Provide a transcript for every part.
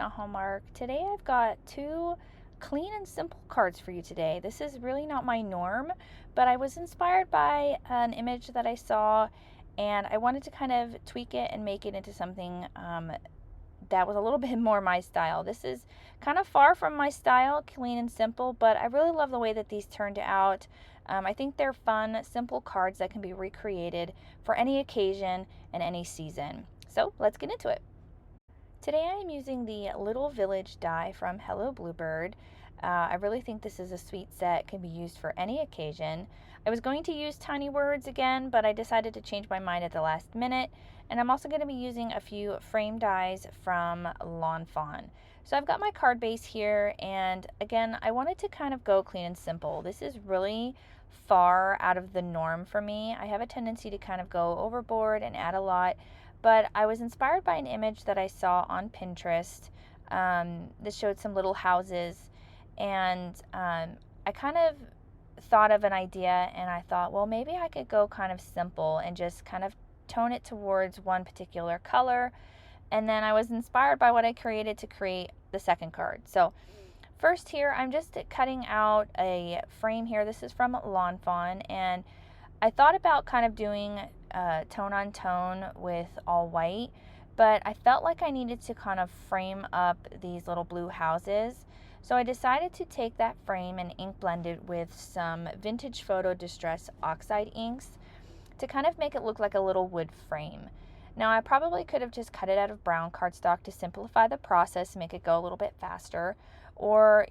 a Hallmark. Today I've got two clean and simple cards for you today. This is really not my norm, but I was inspired by an image that I saw and I wanted to kind of tweak it and make it into something that was a little bit more my style. This is kind of far from my style, clean and simple, but I really love the way that these turned out. I think they're fun, simple cards that can be recreated for any occasion and any season. So let's get into it. Today I am using the Little Village die from Hello Bluebird. I really think this is a sweet set, can be used for any occasion. I was going to use tiny words again, but I decided to change my mind at the last minute. And I'm also going to be using a few frame dies from Lawn Fawn. So I've got my card base here, and again, I wanted to kind of go clean and simple. This is really far out of the norm for me. I have a tendency to kind of go overboard and add a lot, but I was inspired by an image that I saw on Pinterest that showed some little houses, and I kind of thought of an idea, and I thought, well, maybe I could go kind of simple and just kind of tone it towards one particular color. And then I was inspired by what I created to create the second card. So first here, I'm just cutting out a frame here. This is from Lawn Fawn, and I thought about kind of doing tone on tone with all white, but I felt like I needed to kind of frame up these little blue houses. So I decided to take that frame and ink blend it with some Vintage Photo Distress Oxide inks to kind of make it look like a little wood frame. Now I probably could have just cut it out of brown cardstock to simplify the process, make it go a little bit faster, or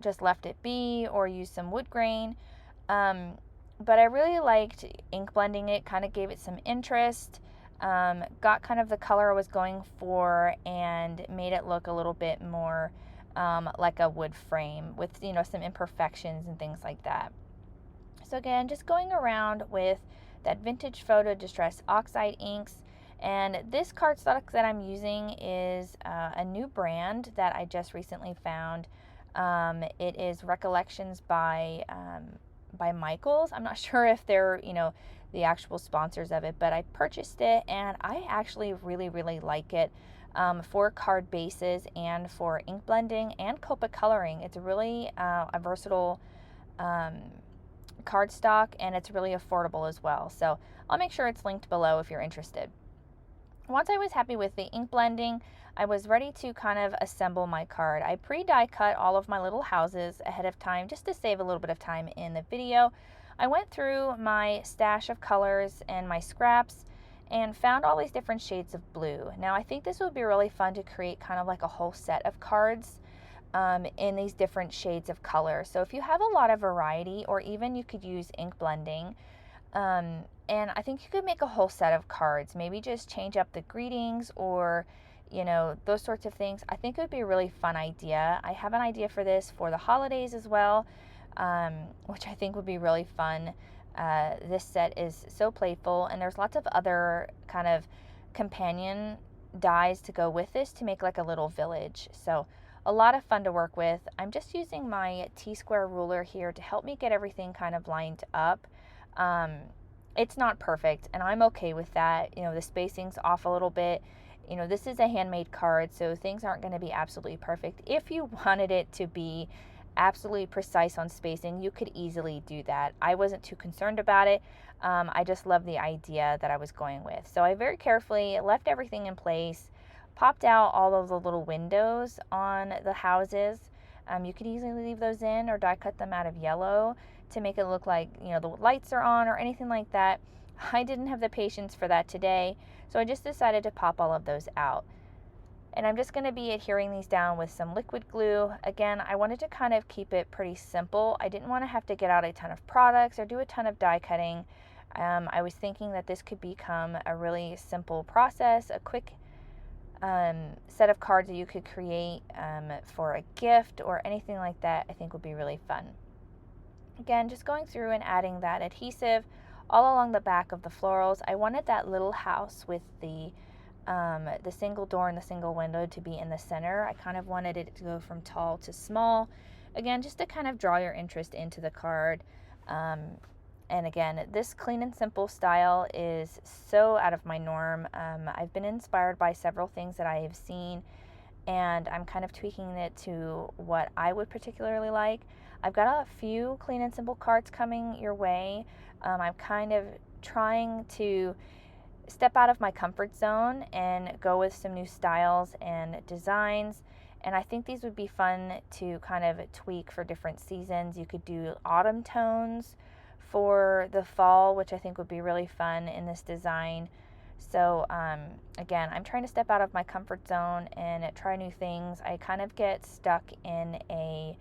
just left it be or use some wood grain. But I really liked ink blending it, kind of gave it some interest, got kind of the color I was going for, and made it look a little bit more like a wood frame with some imperfections and things like that. So again, just going around with that Vintage Photo Distress Oxide inks. And this cardstock that I'm using is a new brand that I just recently found. It is Recollections by Michaels. I'm not sure if they're the actual sponsors of it, but I purchased it and I actually really like it for card bases and for ink blending and Copa coloring. It's really a versatile cardstock, and it's really affordable as well. So I'll make sure it's linked below if you're interested. Once I was happy with the ink blending, I was ready to kind of assemble my card. I pre-die cut all of my little houses ahead of time just to save a little bit of time in the video. I went through my stash of colors and my scraps and found all these different shades of blue. Now I think this would be really fun to create kind of like a whole set of cards in these different shades of color. So if you have a lot of variety, or even you could use ink blending, and I think you could make a whole set of cards, maybe just change up the greetings or those sorts of things. I think it would be a really fun idea. I have an idea for this for the holidays as well, which I think would be really fun. This set is so playful, and there's lots of other kind of companion dies to go with this to make like a little village. So a lot of fun to work with. I'm just using my T-square ruler here to help me get everything kind of lined up. It's not perfect, and I'm okay with that. The spacing's off a little bit. This is a handmade card, so things aren't going to be absolutely perfect. If you wanted it to be absolutely precise on spacing, you could easily do that. I wasn't too concerned about it. I just love the idea that I was going with. So I very carefully left everything in place, popped out all of the little windows on the houses. You could easily leave those in or die cut them out of yellow to make it look like the lights are on or anything like that. I didn't have the patience for that today, so I just decided to pop all of those out. And I'm just going to be adhering these down with some liquid glue. Again, I wanted to kind of keep it pretty simple. I didn't want to have to get out a ton of products or do a ton of die cutting. I was thinking that this could become a really simple process, a quick set of cards that you could create for a gift or anything like that. I think would be really fun. Again, just going through and adding that adhesive all along the back of the florals. I wanted that little house with the single door and the single window to be in the center. I kind of wanted it to go from tall to small. Again, just to kind of draw your interest into the card. And again, this clean and simple style is so out of my norm. I've been inspired by several things that I have seen, and I'm kind of tweaking it to what I would particularly like. I've got a few clean and simple cards coming your way. I'm kind of trying to step out of my comfort zone and go with some new styles and designs. And I think these would be fun to kind of tweak for different seasons. You could do autumn tones for the fall, which I think would be really fun in this design. So again, I'm trying to step out of my comfort zone and try new things. I kind of get stuck in a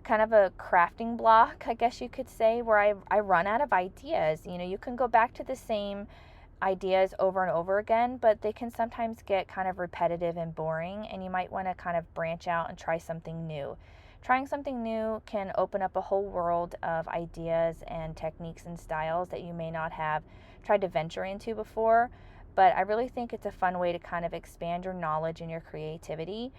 kind of a crafting block, I guess you could say, where I run out of ideas. You know, you can go back to the same ideas over and over again, but they can sometimes get kind of repetitive and boring, and you might want to kind of branch out and try something new. Trying something new can open up a whole world of ideas and techniques and styles that you may not have tried to venture into before, but I really think it's a fun way to kind of expand your knowledge and your creativity.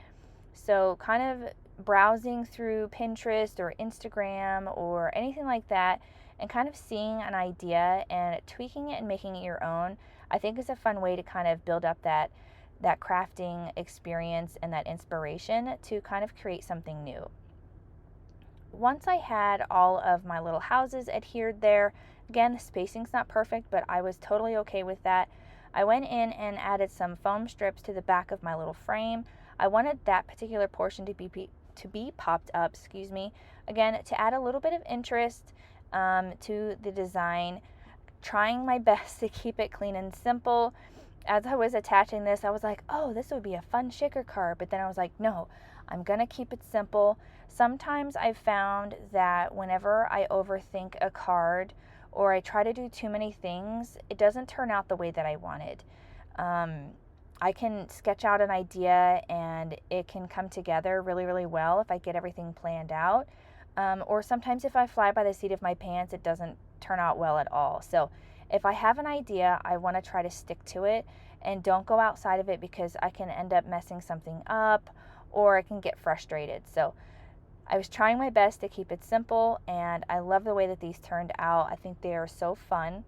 So kind of browsing through Pinterest or Instagram or anything like that and kind of seeing an idea and tweaking it and making it your own, I think is a fun way to kind of build up that crafting experience and that inspiration to kind of create something new. Once I had all of my little houses adhered there, again, the spacing's not perfect, but I was totally okay with that. I went in and added some foam strips to the back of my little frame. I wanted that particular portion to be popped up, again, to add a little bit of interest to the design, trying my best to keep it clean and simple. As I was attaching this, I was like, oh, this would be a fun shaker card, but then I was like, no, I'm gonna keep it simple. Sometimes I've found that whenever I overthink a card or I try to do too many things, it doesn't turn out the way that I wanted. I can sketch out an idea and it can come together really, really well if I get everything planned out. Or sometimes if I fly by the seat of my pants, it doesn't turn out well at all. So if I have an idea, I want to try to stick to it and don't go outside of it, because I can end up messing something up or I can get frustrated. So I was trying my best to keep it simple, and I love the way that these turned out. I think they are so fun.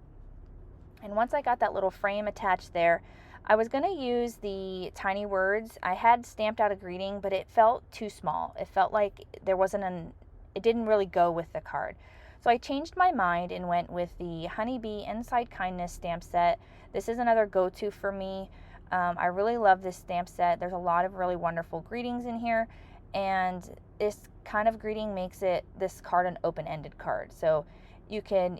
And once I got that little frame attached there, I was going to use the tiny words. I had stamped out a greeting, but it felt too small. It felt like it didn't really go with the card. So I changed my mind and went with the Honeybee Inside Kindness stamp set. This is another go-to for me. I really love this stamp set. There's a lot of really wonderful greetings in here, and this kind of greeting makes this card an open-ended card. So you can,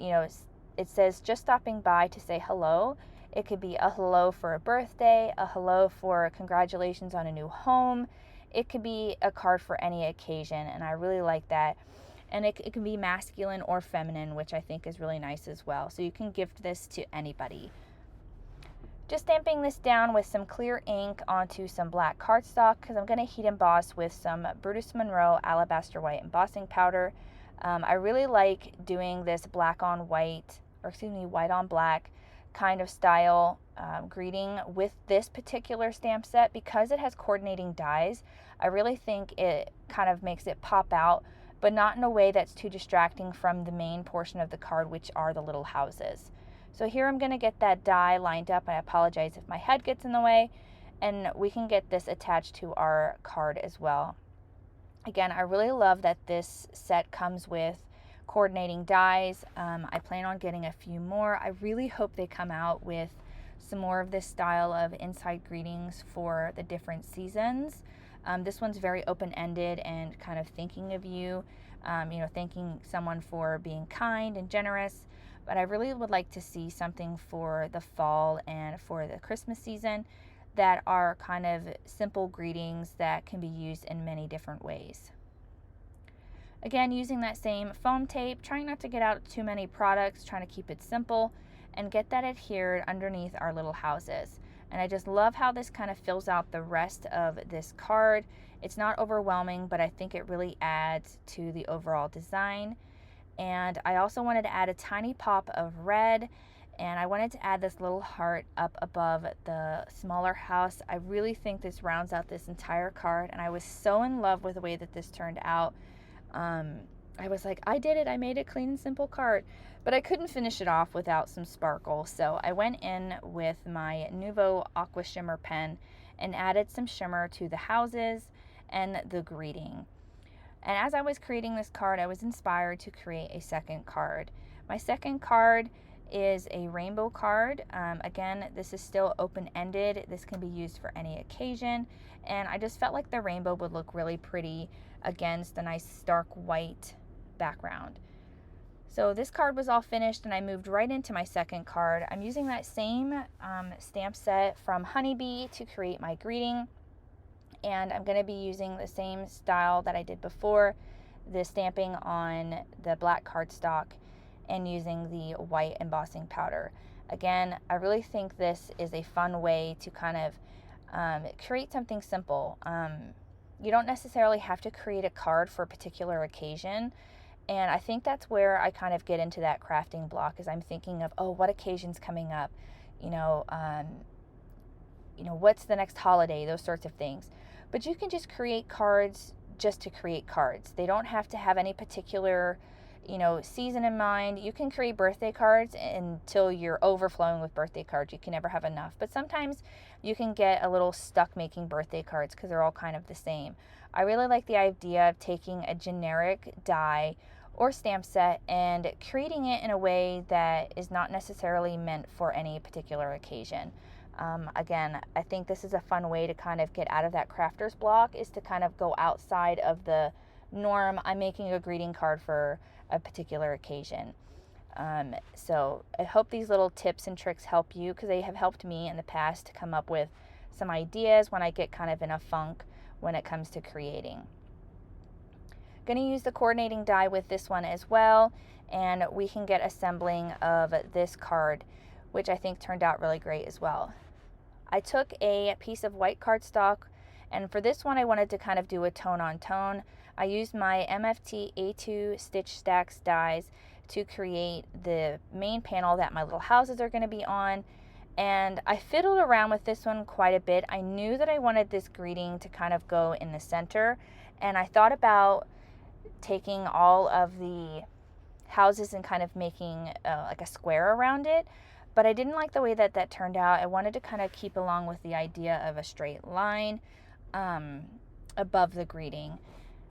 it says just stopping by to say hello. It could be a hello for a birthday, a hello for congratulations on a new home. It could be a card for any occasion, and I really like that. And it can be masculine or feminine, which I think is really nice as well. So you can gift this to anybody. Just stamping this down with some clear ink onto some black cardstock, because I'm going to heat emboss with some Brutus Monroe Alabaster White embossing powder. I really like doing this white on black kind of style greeting with this particular stamp set, because it has coordinating dies. I really think it kind of makes it pop out, but not in a way that's too distracting from the main portion of the card, which are the little houses. So here I'm going to get that die lined up. I apologize if my head gets in the way, and we can get this attached to our card as well. Again, I really love that this set comes with coordinating dies. I plan on getting a few more. I really hope they come out with some more of this style of inside greetings for the different seasons. This one's very open-ended and kind of thinking of you, thanking someone for being kind and generous. But I really would like to see something for the fall and for the Christmas season that are kind of simple greetings that can be used in many different ways. Again, using that same foam tape, trying not to get out too many products, trying to keep it simple, and get that adhered underneath our little houses. And I just love how this kind of fills out the rest of this card. It's not overwhelming, but I think it really adds to the overall design. And I also wanted to add a tiny pop of red, and I wanted to add this little heart up above the smaller house. I really think this rounds out this entire card, and I was so in love with the way that this turned out. I was like, I did it, I made a clean and simple card, but I couldn't finish it off without some sparkle. So I went in with my Nuvo Aqua Shimmer pen and added some shimmer to the houses and the greeting. And as I was creating this card, I was inspired to create a second card. My second card is a rainbow card. Again, this is still open-ended. This can be used for any occasion. And I just felt like the rainbow would look really pretty against the nice stark white background. So this card was all finished and I moved right into my second card. I'm using that same stamp set from Honeybee to create my greeting. And I'm going to be using the same style that I did before, the stamping on the black cardstock and using the white embossing powder. Again, I really think this is a fun way to kind of create something simple. You don't necessarily have to create a card for a particular occasion. And I think that's where I kind of get into that crafting block, is I'm thinking of, oh, what occasion's coming up? What's the next holiday? Those sorts of things. But you can just create cards just to create cards. They don't have to have any particular, season in mind. You can create birthday cards until you're overflowing with birthday cards. You can never have enough. But sometimes you can get a little stuck making birthday cards because they're all kind of the same. I really like the idea of taking a generic die or stamp set and creating it in a way that is not necessarily meant for any particular occasion. Again, I think this is a fun way to kind of get out of that crafter's block, is to kind of go outside of the norm. I'm making a greeting card for a particular occasion. So I hope these little tips and tricks help you, because they have helped me in the past to come up with some ideas when I get kind of in a funk when it comes to creating. Going to use the coordinating die with this one as well, and we can get assembling of this card, which I think turned out really great as well. I took a piece of white cardstock, and for this one I wanted to kind of do a tone on tone. I used my MFT A2 Stitch Stacks dies to create the main panel that my little houses are going to be on, and I fiddled around with this one quite a bit. I knew that I wanted this greeting to kind of go in the center, and I thought about taking all of the houses and kind of making like a square around it, but I didn't like the way that that turned out. I wanted to kind of keep along with the idea of a straight line above the greeting.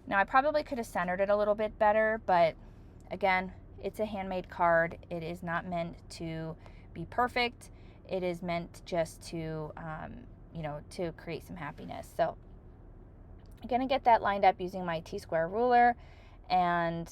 Now I probably could have centered it a little bit better, but again, it's a handmade card. It is not meant to be perfect. It is meant just to, to create some happiness. So I'm going to get that lined up using my T-square ruler, and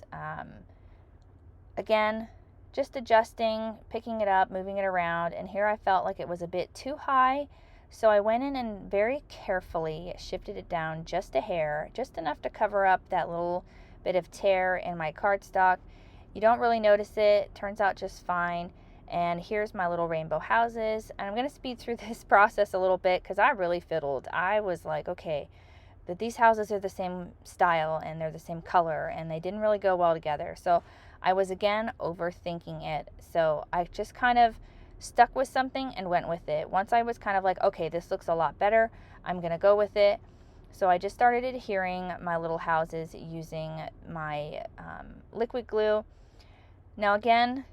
again, just adjusting, picking it up, moving it around, and here I felt like it was a bit too high, so I went in and very carefully shifted it down just a hair, just enough to cover up that little bit of tear in my cardstock. You don't really notice it, turns out just fine. And here's my little rainbow houses, and I'm going to speed through this process a little bit because I really fiddled. I was like, okay, but these houses are the same style and they're the same color, and they didn't really go well together. So I was again overthinking it. So I just kind of stuck with something and went with it. Once I was kind of like, okay, this looks a lot better, I'm going to go with it. So I just started adhering my little houses using my liquid glue. Now again,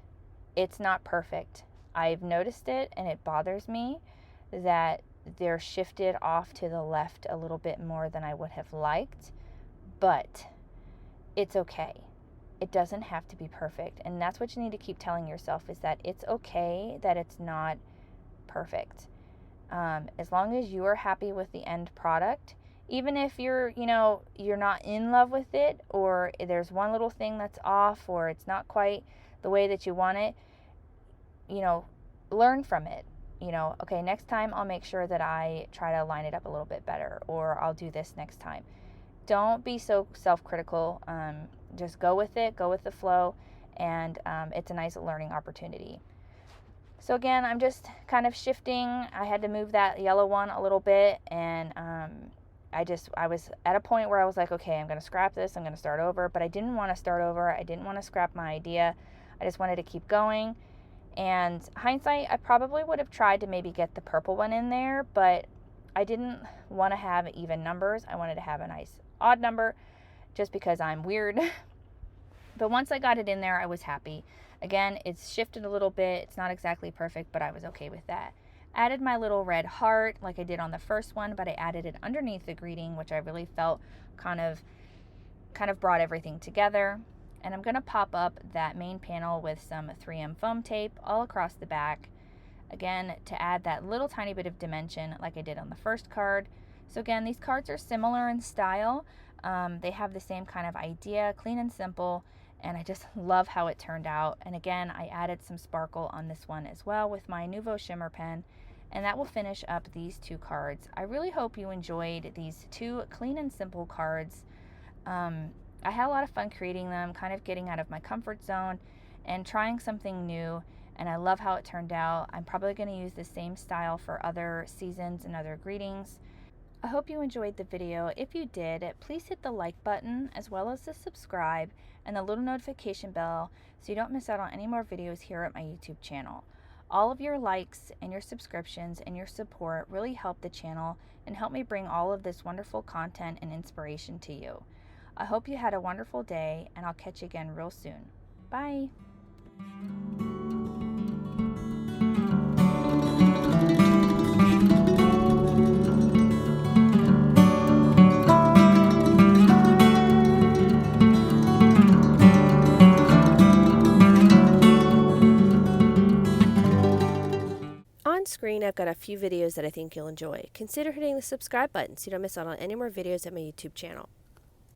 it's not perfect. I've noticed it, and it bothers me that they're shifted off to the left a little bit more than I would have liked, but it's okay. It doesn't have to be perfect, and that's what you need to keep telling yourself, is that it's okay that it's not perfect. As long as you are happy with the end product, even if you're not in love with it, or there's one little thing that's off, or it's not quite the way that you want it, learn from it. Okay, next time I'll make sure that I try to line it up a little bit better, or I'll do this next time. Don't be so self-critical. Just go with it, go with the flow, and it's a nice learning opportunity. So again, I'm just kind of shifting. I had to move that yellow one a little bit, and I was at a point where I was like, okay, I'm going to scrap this, I'm going to start over, but I didn't want to start over. I didn't want to scrap my idea. I just wanted to keep going. And hindsight, I probably would have tried to maybe get the purple one in there, but I didn't want to have even numbers. I wanted to have a nice odd number just because I'm weird. But once I got it in there, I was happy. Again, it's shifted a little bit. It's not exactly perfect, but I was okay with that. Added my little red heart like I did on the first one, but I added it underneath the greeting, which I really felt kind of brought everything together. And I'm going to pop up that main panel with some 3M foam tape all across the back, again to add that little tiny bit of dimension like I did on the first card. So again, these cards are similar in style. They have the same kind of idea, clean and simple, and I just love how it turned out. And again, I added some sparkle on this one as well with my Nouveau Shimmer pen, and that will finish up these 2 cards. I really hope you enjoyed these 2 clean and simple cards. I had a lot of fun creating them, kind of getting out of my comfort zone and trying something new, and I love how it turned out. I'm probably going to use the same style for other seasons and other greetings. I hope you enjoyed the video. If you did, please hit the like button as well as the subscribe and the little notification bell so you don't miss out on any more videos here at my YouTube channel. All of your likes and your subscriptions and your support really help the channel and help me bring all of this wonderful content and inspiration to you. I hope you had a wonderful day, and I'll catch you again real soon. Bye. On screen, I've got a few videos that I think you'll enjoy. Consider hitting the subscribe button so you don't miss out on any more videos at my YouTube channel.